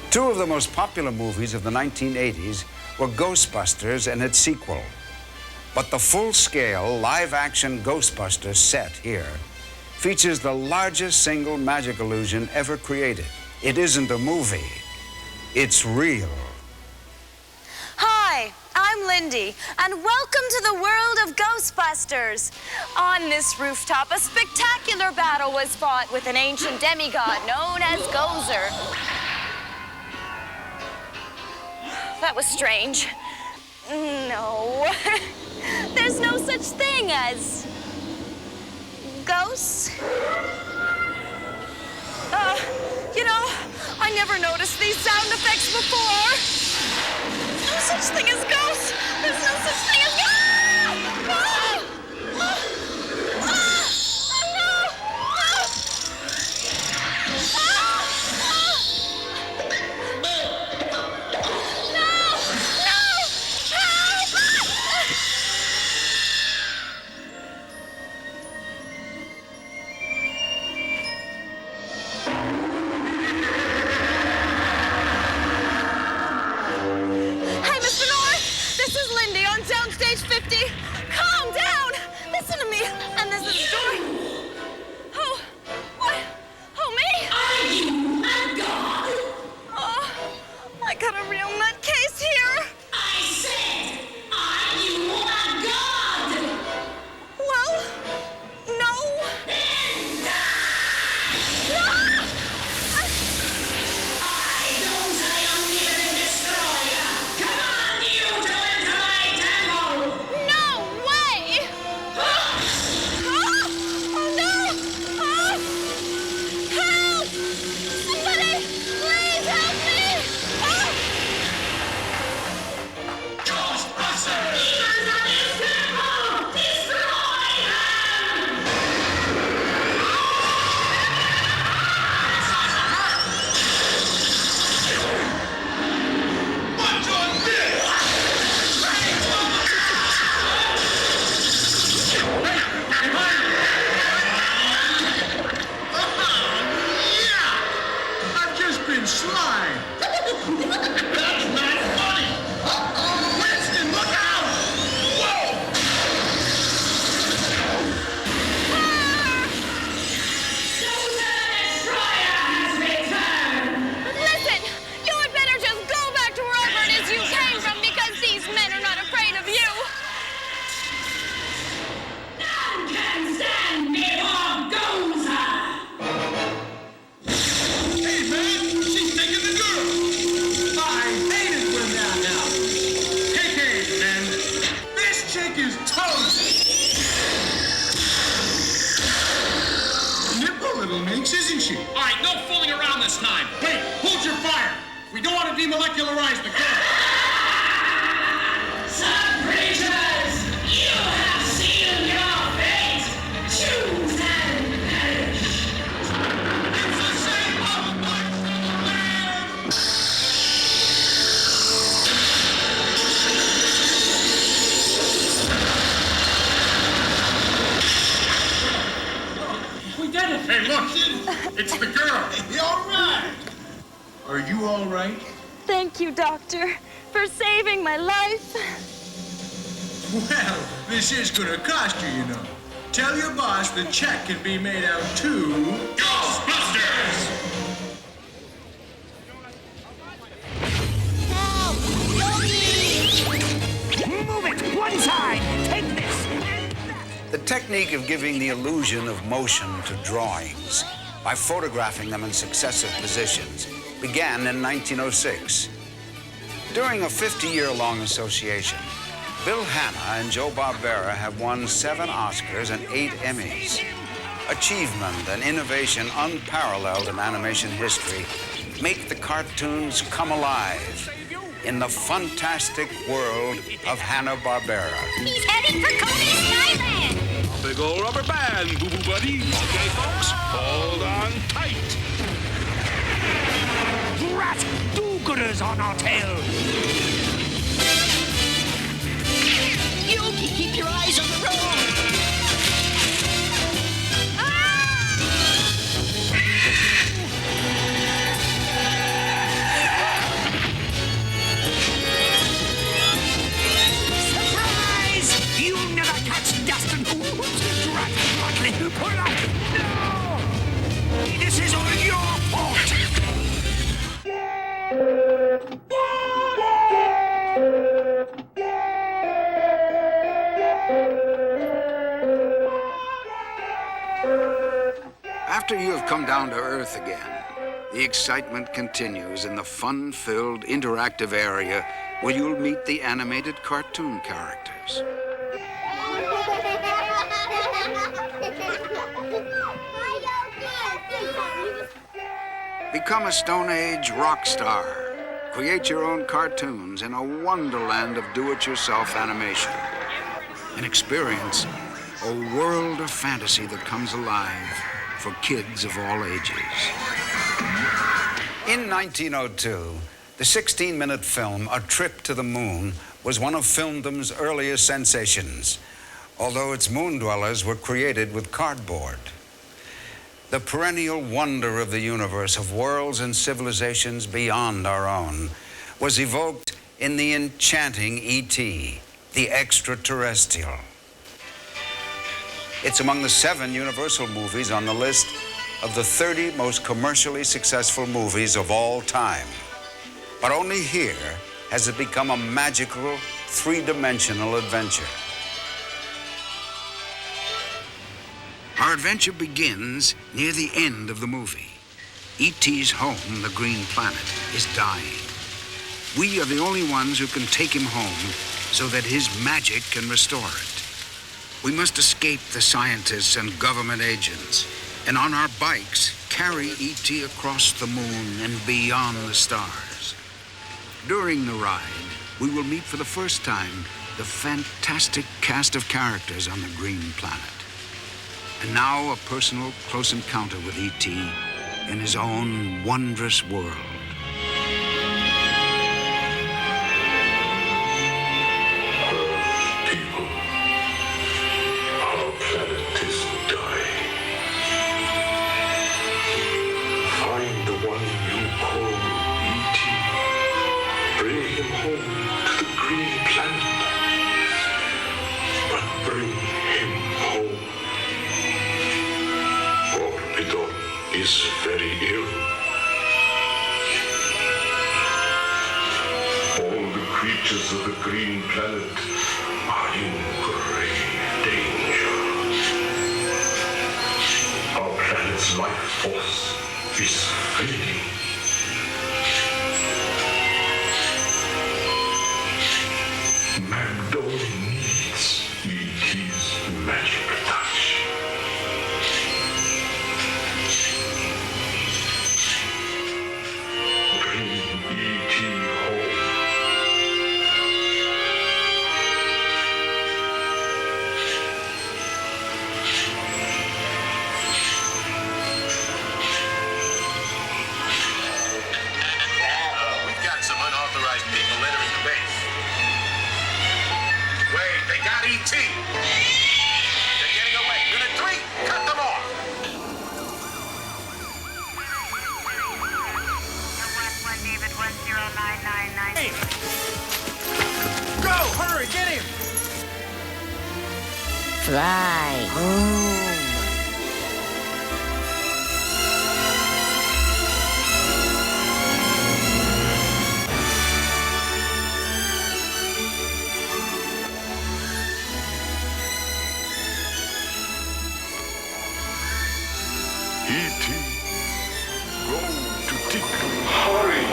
Two of the most popular movies of the 1980s were Ghostbusters and its sequel. But the full-scale, live-action Ghostbusters set here features the largest single magic illusion ever created. It isn't a movie, it's real.
Hi, I'm Lindy, and welcome to the world of Ghostbusters. On this rooftop, a spectacular battle was fought with an ancient demigod known as Gozer. That was strange. No, there's no such thing as ghosts. You know, I never noticed these sound effects before. No such thing as ghosts. There's no such thing as ghosts. Stage 50. Calm down. Listen to me. And this is the door. Oh, what? Oh, me?
Are you a god?
Oh, I got a real nutcase here.
I said, are you a god?
Well, no.
Then die! Omnipotent Destroyer. Come on, you to enter my temple!
No way! Oh, no! Help! Somebody, please help me!
Ghostbusters! Demons of this temple! Destroy them! What's on this?
I've just been slimed. That's not funny. Winston, look out! Whoa!
Listen, you had better just go back to wherever it is you came from because these men are not afraid of you.
None can stand before Gozer!
Hey, man, she's taking the girl. I hate it when that happens. Hey, man, this chick is toast. Nipple little minx, isn't she?
All right, no fooling around this time.
Wait, hold your fire. We don't want to demolecularize the girl.
Some creatures, you have sealed your fate! Choose and perish!
It's the same old man.
We did it.
Hey, look, it's the girl. You all right? Are you all right?
Thank you, Doctor, for saving my life.
Well, this is gonna cost you, you know. Tell your boss the check can be made out to Ghostbusters!
Move it! One side! Take this!
The technique of giving the illusion of motion to drawings by photographing them in successive positions began in 1906. During a 50-year-long association, Bill Hanna and Joe Barbera have won 7 Oscars and 8 Emmys. Achievement and innovation unparalleled in animation history make the cartoons come alive in the fantastic world of Hanna-Barbera.
He's heading for Coney Skyland!
Big old rubber band, boo-boo buddy. Okay, folks, hold on tight.
Rat do-gooders on our tail! Yuki, keep your eyes on the road.
Surprise! You'll never catch Dustin Hooves. Dragon pull up! No! This is all your fault!
After you have come down to Earth again, the excitement continues in the fun-filled, interactive area where you'll meet the animated cartoon characters. Become a Stone Age rock star. Create your own cartoons in a wonderland of do-it-yourself animation. And experience a world of fantasy that comes alive for kids of all ages. In 1902, the 16-minute film, A Trip to the Moon, was one of filmdom's earliest sensations, although its moon dwellers were created with cardboard. The perennial wonder of the universe, of worlds and civilizations beyond our own, was evoked in the enchanting E.T., the extraterrestrial. It's among the 7 Universal movies on the list of the 30 most commercially successful movies of all time. But only here has it become a magical, 3-dimensional adventure. Our adventure begins near the end of the movie. E.T.'s home, the Green Planet, is dying. We are the only ones who can take him home so that his magic can restore it. We must escape the scientists and government agents, and on our bikes, carry E.T. across the moon and beyond the stars. During the ride, we will meet for the first time the fantastic cast of characters on the Green Planet. And now a personal close encounter with E.T. in his own wondrous world.
Is very ill. All the creatures of the Green Planet are in grave danger. Our planet's life force is fading. Magdol needs E.T.'s magic touch.
Fly home.
E.T., go to Tinker. Hurry!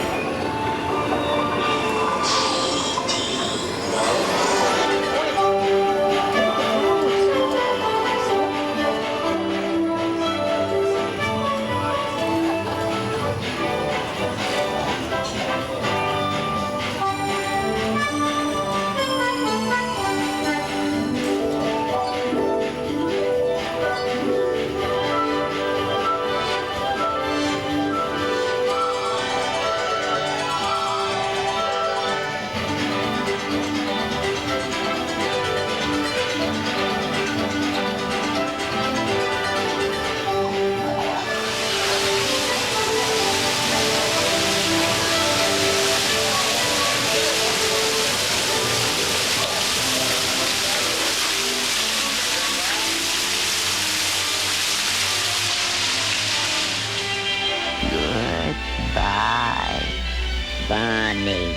Bonnie,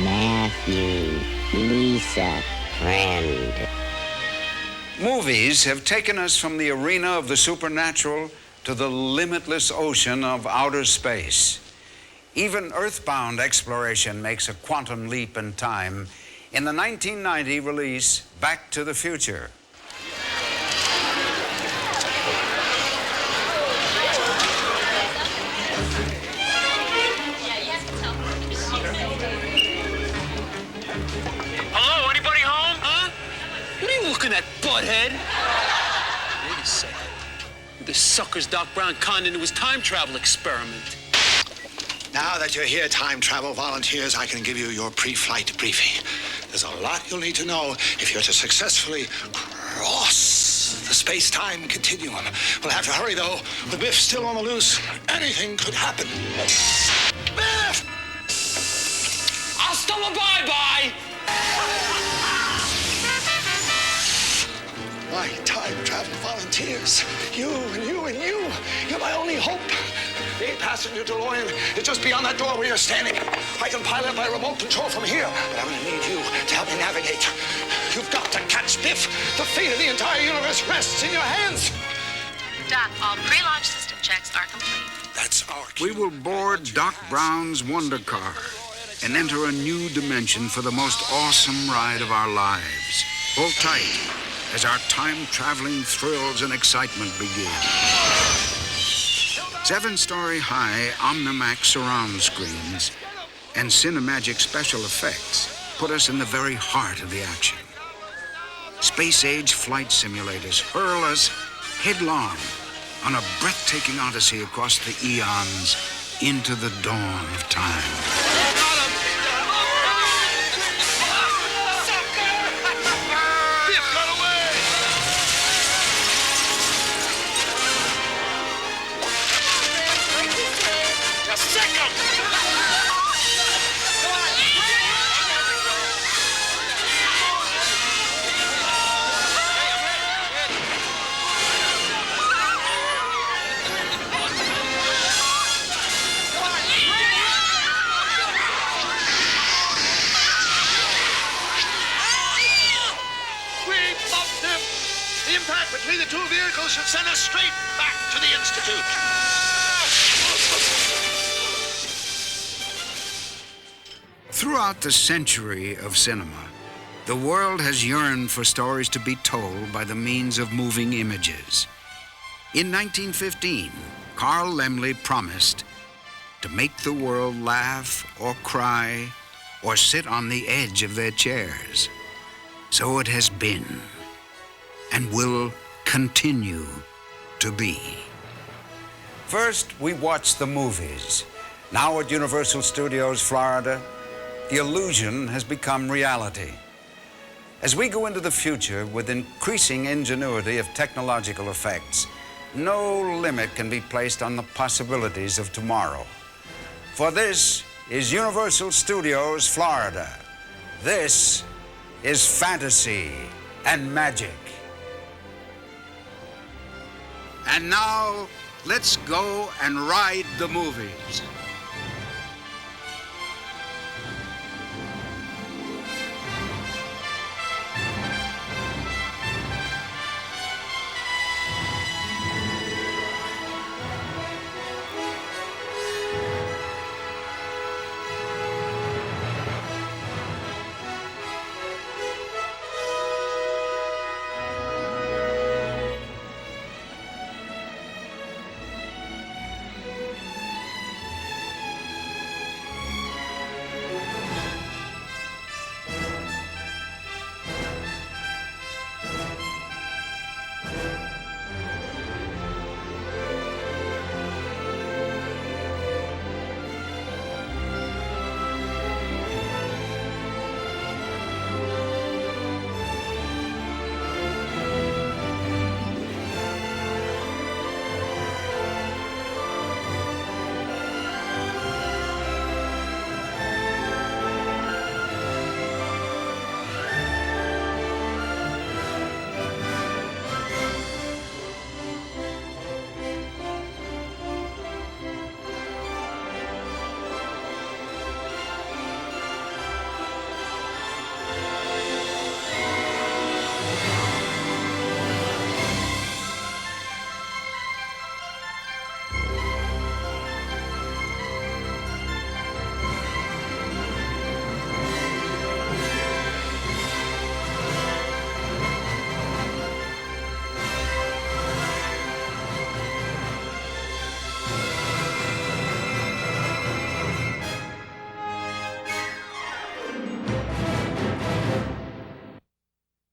Matthew, Lisa, friend.
Movies have taken us from the arena of the supernatural to the limitless ocean of outer space. Even earthbound exploration makes a quantum leap in time in the 1990 release Back to the Future.
Hello, anybody home? Huh? What are you looking at, butthead? Wait a second. This sucker's Doc Brown conned into his time travel experiment.
Now that you're here, time travel volunteers, I can give you your pre-flight briefing. There's a lot you'll need to know if you're to successfully cross the space-time continuum. We'll have to hurry, though. With Biff still on the loose, anything could happen. Biff!
Hasta la bye-bye!
My time travel volunteers, you and you and you, you're my only hope. The 8-passenger DeLorean is just beyond that door where you're standing. I can pilot by remote control from here, but I'm gonna need you to help me navigate. You've got to catch Biff. The fate of the entire universe rests in your hands.
Doc, all pre-launch system checks are complete.
That's our
We will board Doc Brown's Wonder Car and enter a new dimension for the most awesome ride of our lives. Hold tight as our time-traveling thrills and excitement begin. 7-story high Omnimax surround screens and Cinemagic special effects put us in the very heart of the action. Space-age flight simulators hurl us headlong on a breathtaking odyssey across the eons into the dawn of time.
Between the two vehicles should send us straight back to the Institute.
Throughout the century of cinema, the world has yearned for stories to be told by the means of moving images. In 1915, Carl Laemmle promised to make the world laugh or cry or sit on the edge of their chairs. So it has been and will continue to be. First, we watched the movies. Now at Universal Studios, Florida, the illusion has become reality. As we go into the future with increasing ingenuity of technological effects, no limit can be placed on the possibilities of tomorrow. For this is Universal Studios, Florida. This is fantasy and magic. And now, let's go and ride the movies.